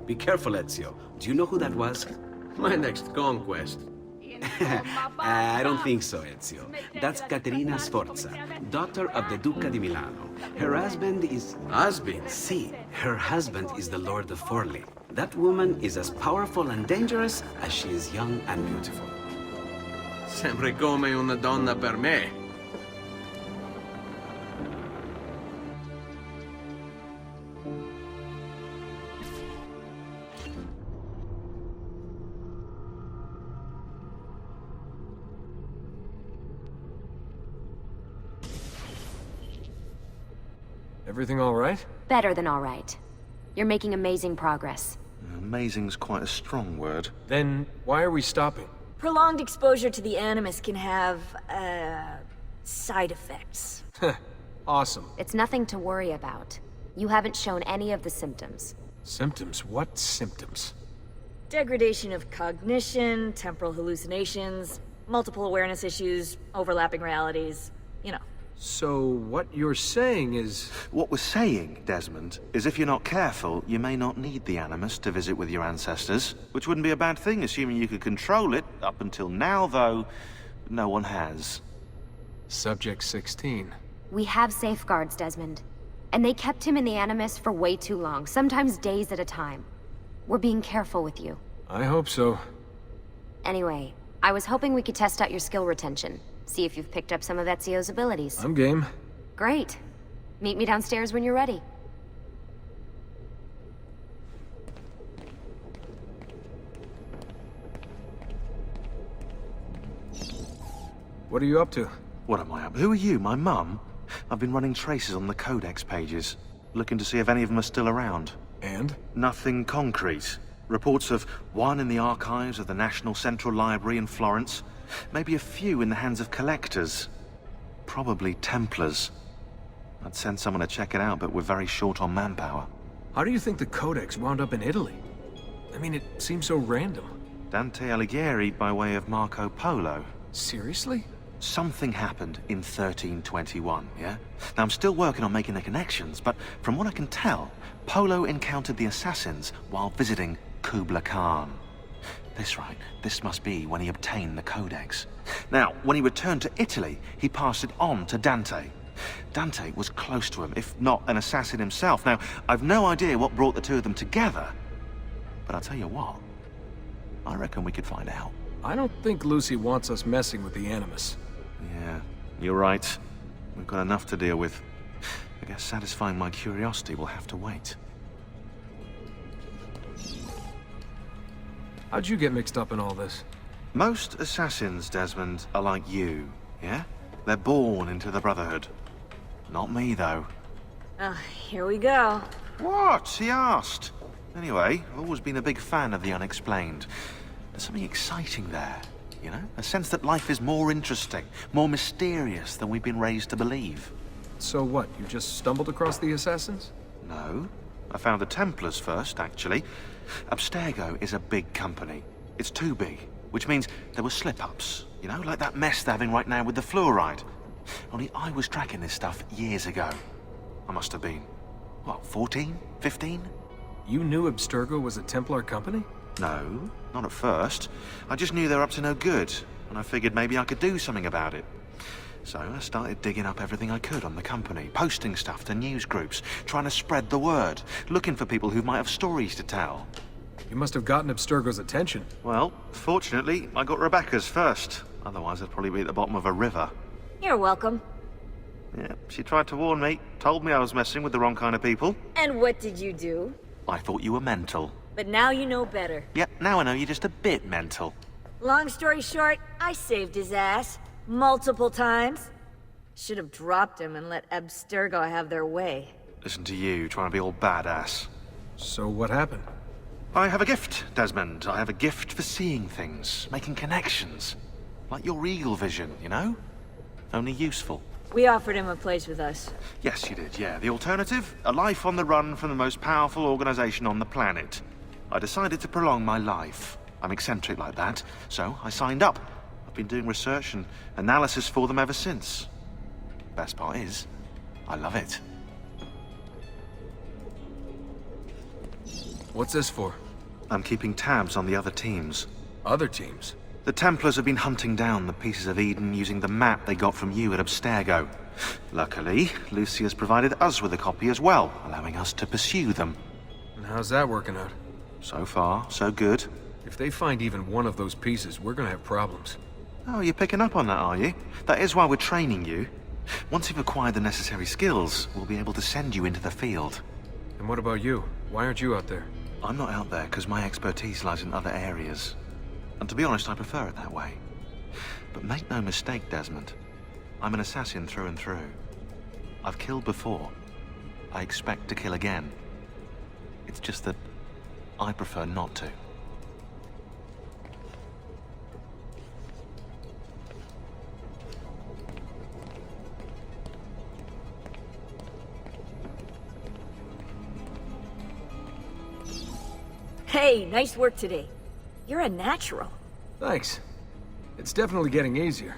Be careful, Ezio. Do you know who that was? My next conquest. I don't think so, Ezio. That's Caterina Sforza, daughter of the Duca di Milano. Her husband is... Husband? See, her husband is the Lord of Forli. That woman is as powerful and dangerous as she is young and beautiful. Sempre come una donna per me. Everything all right? Better than all right. You're making amazing progress. Amazing's quite a strong word. Then why are we stopping? Prolonged exposure to the Animus can have, side effects. Awesome. It's nothing to worry about. You haven't shown any of the symptoms. Symptoms? What symptoms? Degradation of cognition, temporal hallucinations, multiple awareness issues, overlapping realities, you know. So what you're saying is... What we're saying, Desmond, is if you're not careful, you may not need the Animus to visit with your ancestors, which wouldn't be a bad thing, assuming you could control it. Up until now, though, no one has. Subject 16. We have safeguards, Desmond. And they kept him in the Animus for way too long, sometimes days at a time. We're being careful with you. I hope so. Anyway, I was hoping we could test out your skill retention. See if you've picked up some of Ezio's abilities. I'm game. Great. Meet me downstairs when you're ready. What are you up to? What am I up? Who are you, my mum? I've been running traces on the Codex pages, looking to see if any of them are still around. And? Nothing concrete. Reports of one in the archives of the National Central Library in Florence. Maybe a few in the hands of collectors. Probably Templars. I'd send someone to check it out, but we're very short on manpower. How do you think the Codex wound up in Italy? I mean, it seems so random. Dante Alighieri by way of Marco Polo. Seriously? Something happened in 1321, yeah? Now, I'm still working on making the connections, but from what I can tell, Polo encountered the assassins while visiting Kubla Khan. This must be when he obtained the Codex. Now, when he returned to Italy, he passed it on to Dante. Dante was close to him, if not an assassin himself. Now, I've no idea what brought the two of them together, but I'll tell you what, I reckon we could find out. I don't think Lucy wants us messing with the Animus. Yeah, you're right. We've got enough to deal with. I guess satisfying my curiosity will have to wait. How'd you get mixed up in all this? Most assassins, Desmond, are like you, yeah? They're born into the Brotherhood. Not me, though. Here we go. What? He asked. Anyway, I've always been a big fan of the unexplained. There's something exciting there, you know? A sense that life is more interesting, more mysterious than we've been raised to believe. So what, you just stumbled across the assassins? No. I found the Templars first, actually. Abstergo is a big company. It's too big, which means there were slip-ups. You know, like that mess they're having right now with the fluoride. Only I was tracking this stuff years ago. I must have been, what, 14? 15? You knew Abstergo was a Templar company? No, not at first. I just knew they were up to no good, and I figured maybe I could do something about it. So I started digging up everything I could on the company, posting stuff to news groups, trying to spread the word, looking for people who might have stories to tell. You must have gotten Abstergo's attention. Well, fortunately, I got Rebecca's first. Otherwise, I'd probably be at the bottom of a river. You're welcome. Yeah, she tried to warn me, told me I was messing with the wrong kind of people. And what did you do? I thought you were mental. But now you know better. Yep, now I know you're just a bit mental. Long story short, I saved his ass. Multiple times. Should have dropped him and let Abstergo have their way. Listen to you, trying to be all badass. So what happened? I have a gift, Desmond. I have a gift for seeing things, making connections. Like your eagle vision, you know? Only useful. We offered him a place with us. Yes, you did, yeah. The alternative? A life on the run from the most powerful organization on the planet. I decided to prolong my life. I'm eccentric like that, so I signed up. I've been doing research and analysis for them ever since. Best part is, I love it. What's this for? I'm keeping tabs on the other teams. Other teams? The Templars have been hunting down the pieces of Eden using the map they got from you at Abstergo. Luckily, Lucia's provided us with a copy as well, allowing us to pursue them. And how's that working out? So far, so good. If they find even one of those pieces, we're gonna have problems. Oh, you're picking up on that, are you? That is why we're training you. Once you've acquired the necessary skills, we'll be able to send you into the field. And what about you? Why aren't you out there? I'm not out there because my expertise lies in other areas. And to be honest, I prefer it that way. But make no mistake, Desmond. I'm an assassin through and through. I've killed before. I expect to kill again. It's just that I prefer not to. Hey, nice work today. You're a natural. Thanks. It's definitely getting easier.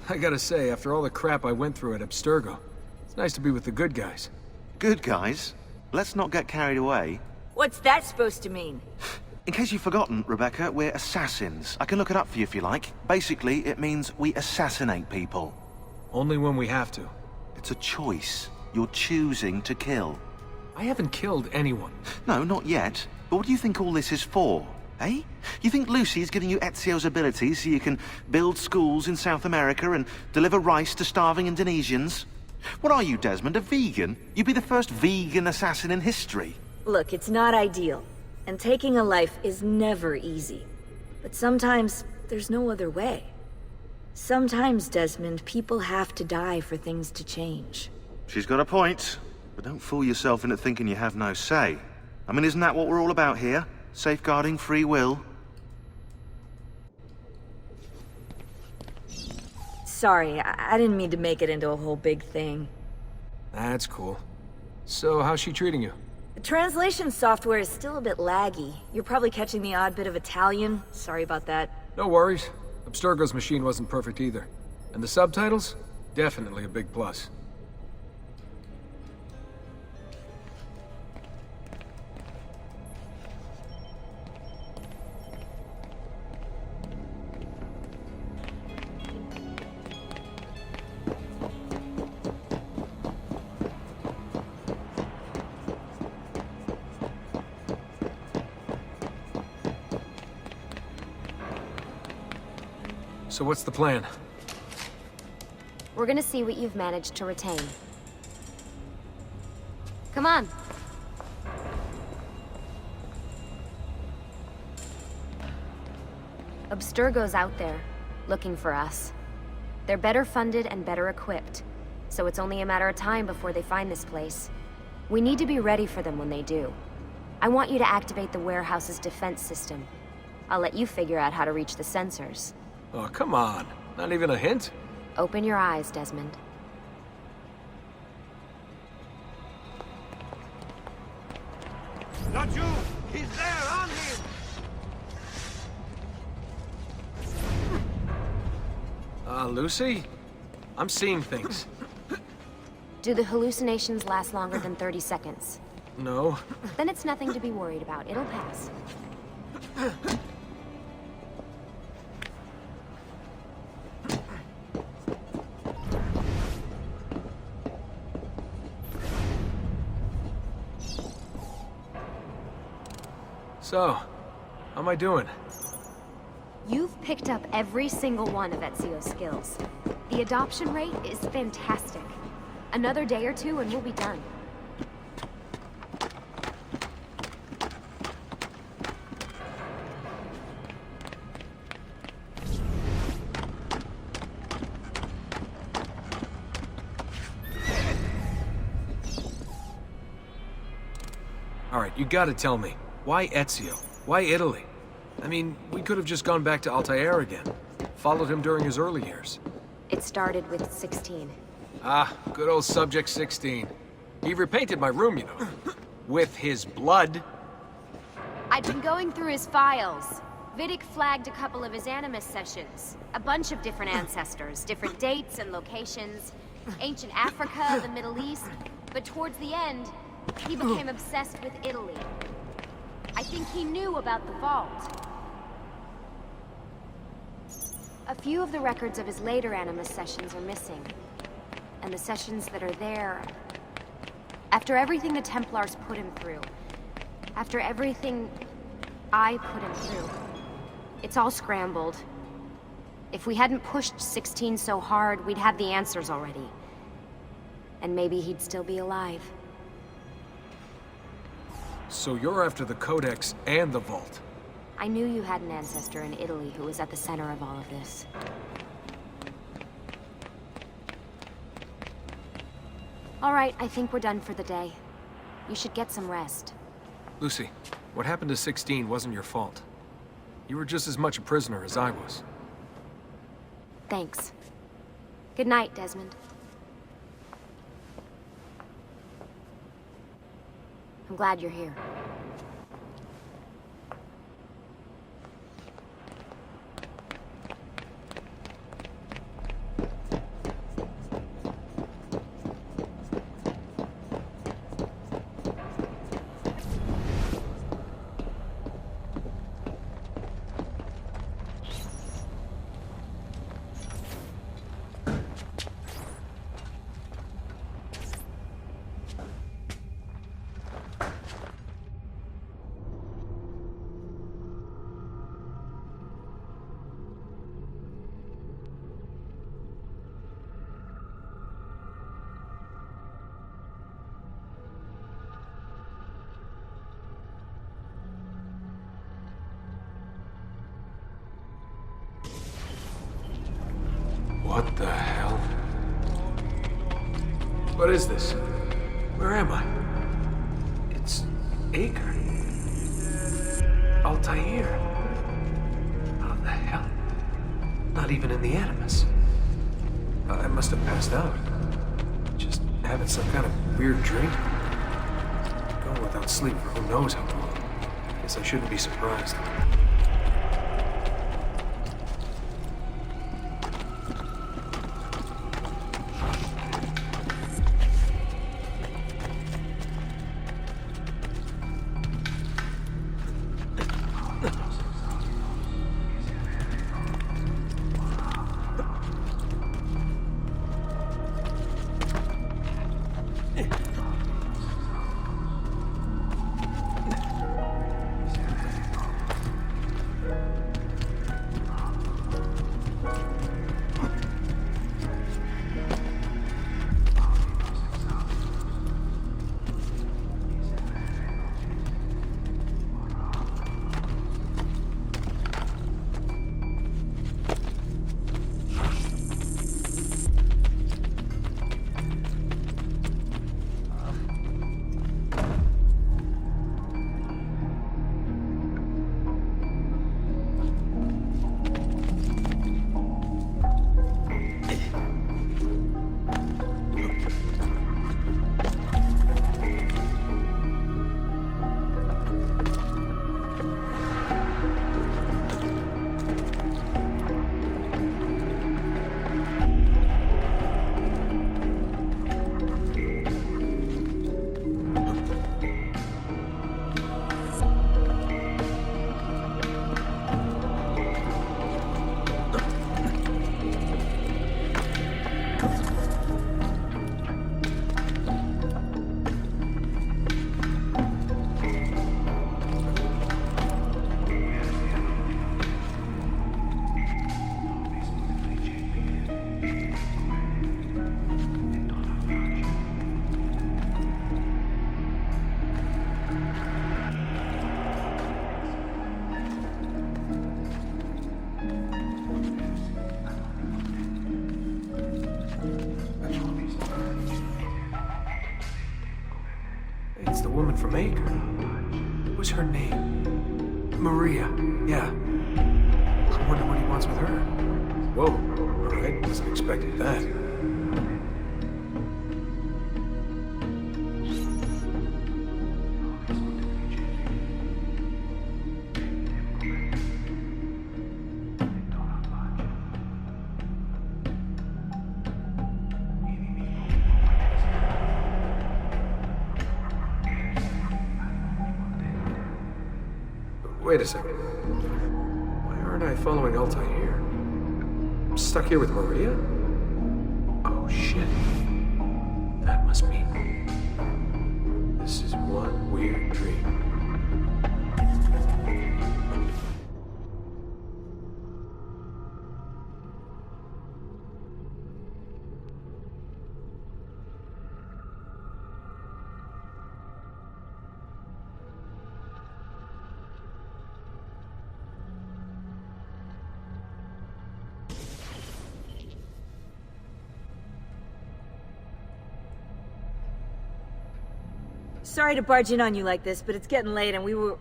I gotta say, after all the crap I went through at Abstergo, it's nice to be with the good guys. Good guys. Let's not get carried away. What's that supposed to mean? In case you've forgotten, Rebecca, we're assassins. I can look it up for you if you like. Basically, it means we assassinate people. Only when we have to. It's a choice. You're choosing to kill. I haven't killed anyone. No, not yet. But what do you think all this is for? Eh? You think Lucy's giving you Ezio's abilities so you can build schools in South America and deliver rice to starving Indonesians? What are you, Desmond, a vegan? You'd be the first vegan assassin in history. Look, it's not ideal. And taking a life is never easy. But sometimes, there's no other way. Sometimes, Desmond, people have to die for things to change. She's got a point. But don't fool yourself into thinking you have no say. I mean, isn't that what we're all about here? Safeguarding free will? Sorry, I didn't mean to make it into a whole big thing. That's cool. So, how's she treating you? The translation software is still a bit laggy. You're probably catching the odd bit of Italian. Sorry about that. No worries. Abstergo's machine wasn't perfect either. And the subtitles? Definitely a big plus. So what's the plan? We're gonna see what you've managed to retain. Come on. Abstergo's out there, looking for us. They're better funded and better equipped, so it's only a matter of time before they find this place. We need to be ready for them when they do. I want you to activate the warehouse's defense system. I'll let you figure out how to reach the sensors. Oh, come on. Not even a hint? Open your eyes, Desmond. Not you! He's there, on him! Lucy? I'm seeing things. Do the hallucinations last longer than 30 seconds? No. Then it's nothing to be worried about. It'll pass. So, how am I doing? You've picked up every single one of Ezio's skills. The adoption rate is fantastic. Another day or two and we'll be done. All right, you gotta tell me. Why Ezio? Why Italy? I mean, we could have just gone back to Altair again. Followed him during his early years. It started with 16. Ah, good old Subject 16. He repainted my room, you know. With his blood. I've been going through his files. Vidic flagged a couple of his Animus sessions. A bunch of different ancestors, different dates and locations. Ancient Africa, the Middle East. But towards the end, he became obsessed with Italy. think he knew about the vault. A few of the records of his later Animus sessions are missing. And the sessions that are there... After everything the Templars put him through, after everything I put him through, it's all scrambled. If we hadn't pushed 16 so hard, we'd have the answers already. And maybe he'd still be alive. So you're after the Codex and the Vault? I knew you had an ancestor in Italy who was at the center of all of this. All right, I think we're done for the day. You should get some rest. Lucy, what happened to 16 wasn't your fault. You were just as much a prisoner as I was. Thanks. Good night, Desmond. I'm glad you're here. What the hell? What is this? Where am I? It's Acre. Altair. How the hell? Not even in the Animus. I must have passed out. Just having some kind of weird dream. Going without sleep for who knows how long. Guess I shouldn't be surprised. It's the woman from Acre. What was her name? Maria. Yeah. I wonder what he wants with her. Whoa. All right. Wasn't expecting that. Wait a second. Why aren't I following Altair? I'm stuck here with Maria? Oh, shit. That must mean... this is one weird dream. Sorry to barge in on you like this, but it's getting late and we were...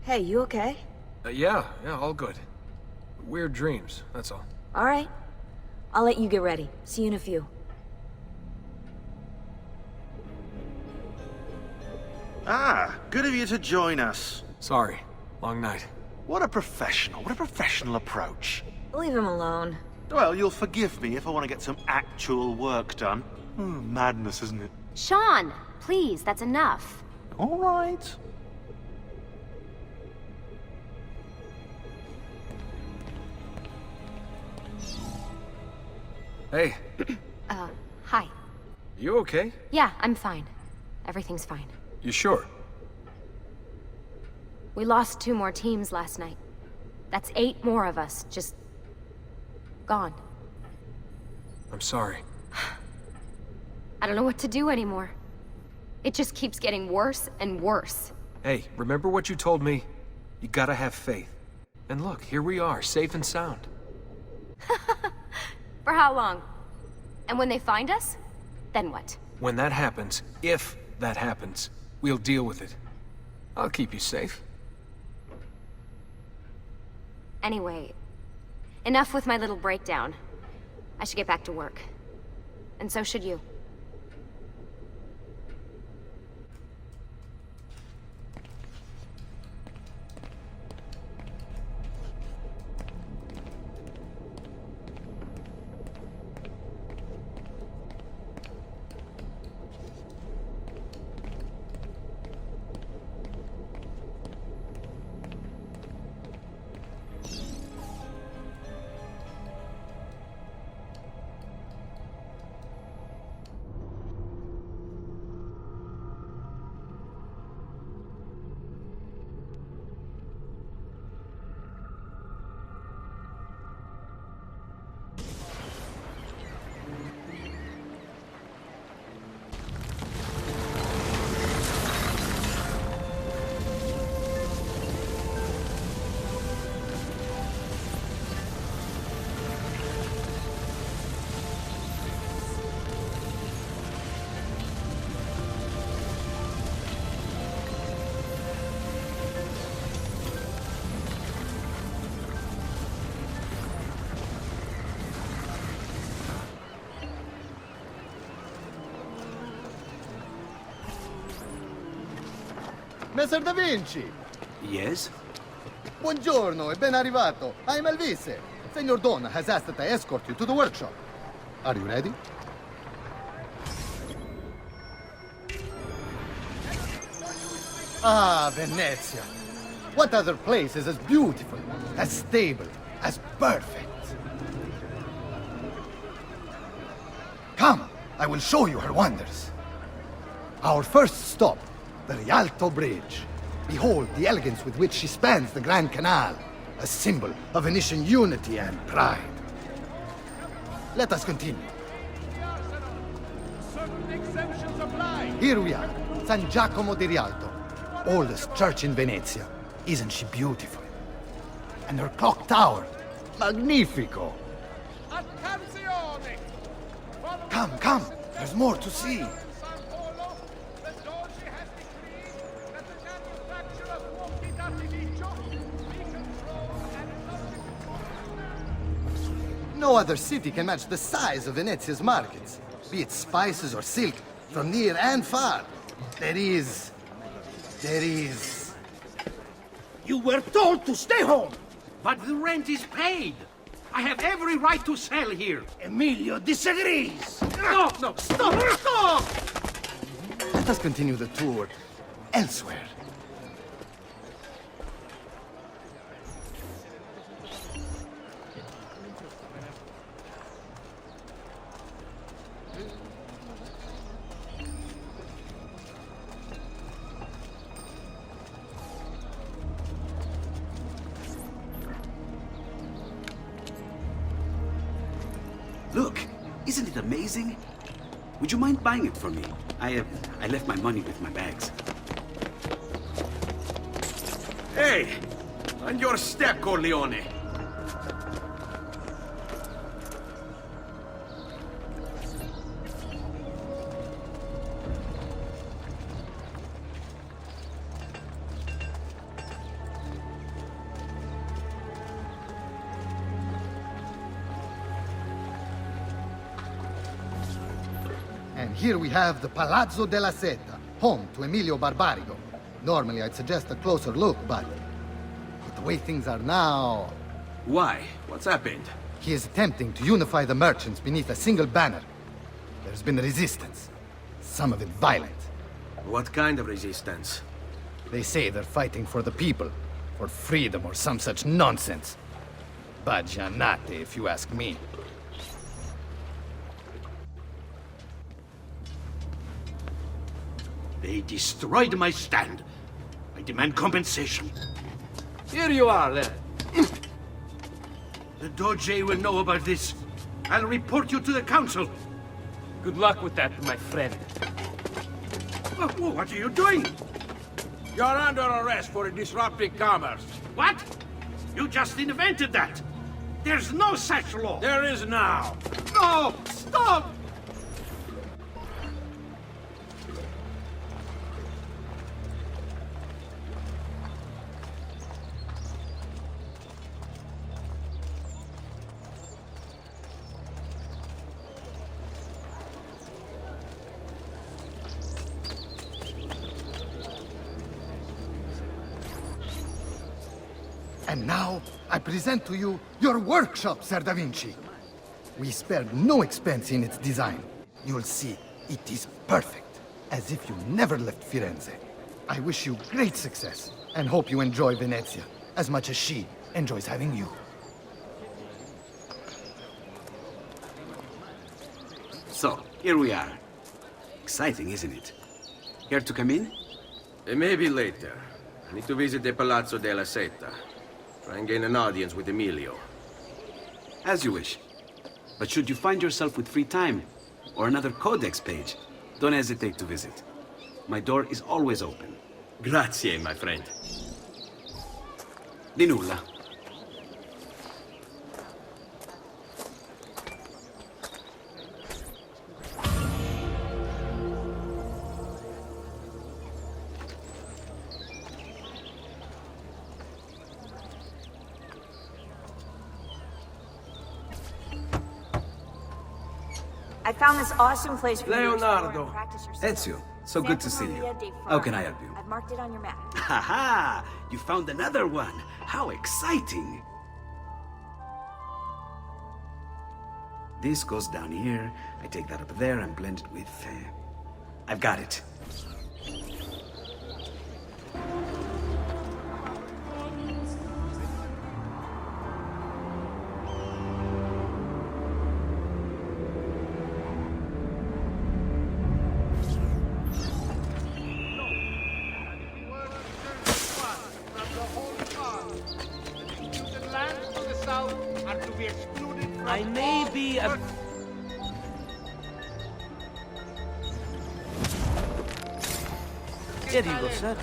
Hey, you okay? Yeah, all good. Weird dreams, that's all. Alright. I'll let you get ready. See you in a few. Ah, good of you to join us. Sorry. Long night. What a professional approach. Leave him alone. Well, you'll forgive me if I want to get some actual work done. Madness, isn't it? Shaun, please, that's enough. All right. Hey, Hi. you okay? Yeah, I'm fine. Everything's fine. You sure? We lost 2 more teams last night. That's 8 more of us, just... gone. I'm sorry. I don't know what to do anymore. It just keeps getting worse and worse. Hey, remember what you told me? You gotta have faith. And look, here we are, safe and sound. For how long? And when they find us, then what? When that happens, if that happens, we'll deal with it. I'll keep you safe. Anyway, enough with my little breakdown. I should get back to work. And so should you. Messer Da Vinci! Yes? Buongiorno e ben arrivato. I'm Elvise. Senor Don has asked that I escort you to the workshop. Are you ready? Ah, Venezia. What other place is as beautiful, as stable, as perfect? Come, I will show you her wonders. Our first stop, the Rialto Bridge. Behold the elegance with which she spans the Grand Canal, a symbol of Venetian unity and pride. Let us continue. Here we are, San Giacomo di Rialto, oldest church in Venezia. Isn't she beautiful? And her clock tower, magnifico. Come, come, there's more to see. No other city can match the size of Venezia's markets, be it spices or silk, from near and far. There is... You were told to stay home! But the rent is paid! I have every right to sell here! Emilio disagrees! No, stop! Let us continue the tour elsewhere. Look, isn't it amazing? Would you mind buying it for me? I left my money with my bags. Hey! On your step, Corleone! And here we have the Palazzo della Seta, home to Emilio Barbarigo. Normally I'd suggest a closer look, but with the way things are now... Why? What's happened? He is attempting to unify the merchants beneath a single banner. There's been resistance, some of it violent. What kind of resistance? They say they're fighting for the people, for freedom or some such nonsense. Baggianate, if you ask me. They destroyed my stand. I demand compensation. Here you are, then. The Doge will know about this. I'll report you to the council. Good luck with that, my friend. What are you doing? You're under arrest for disrupting commerce. What? You just invented that. There's no such law. There is now. No! Stop! And now, I present to you your workshop, Sir Da Vinci. We spared no expense in its design. You'll see, it is perfect, as if you never left Firenze. I wish you great success, and hope you enjoy Venezia, as much as she enjoys having you. So, here we are. Exciting, isn't it? Care to come in? Maybe later. I need to visit the Palazzo della Seta. Try and gain an audience with Emilio. As you wish. But should you find yourself with free time, or another codex page, don't hesitate to visit. My door is always open. Grazie, my friend. Di nulla. I found this awesome place for you to explore Leonardo. and practice your skills. Ezio, so good to see you. Santa Maria dei How can I Fari. help you? I've marked it on your map. Haha! You found another one! How exciting! This goes down here. I take that up there and blend it with... I've got it. I may be a... Here you go, sir.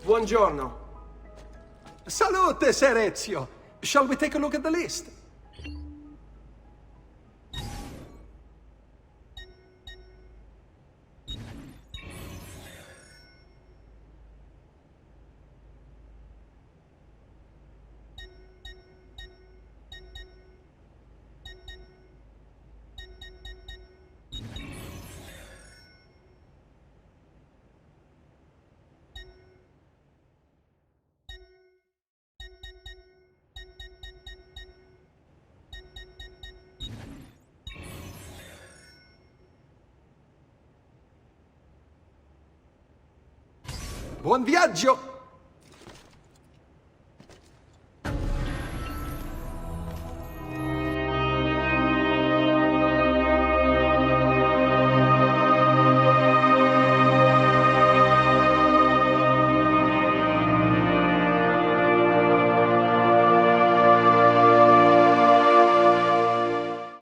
Buongiorno. Salute, Sir Ezio. Shall we take a look at the list? Buon viaggio!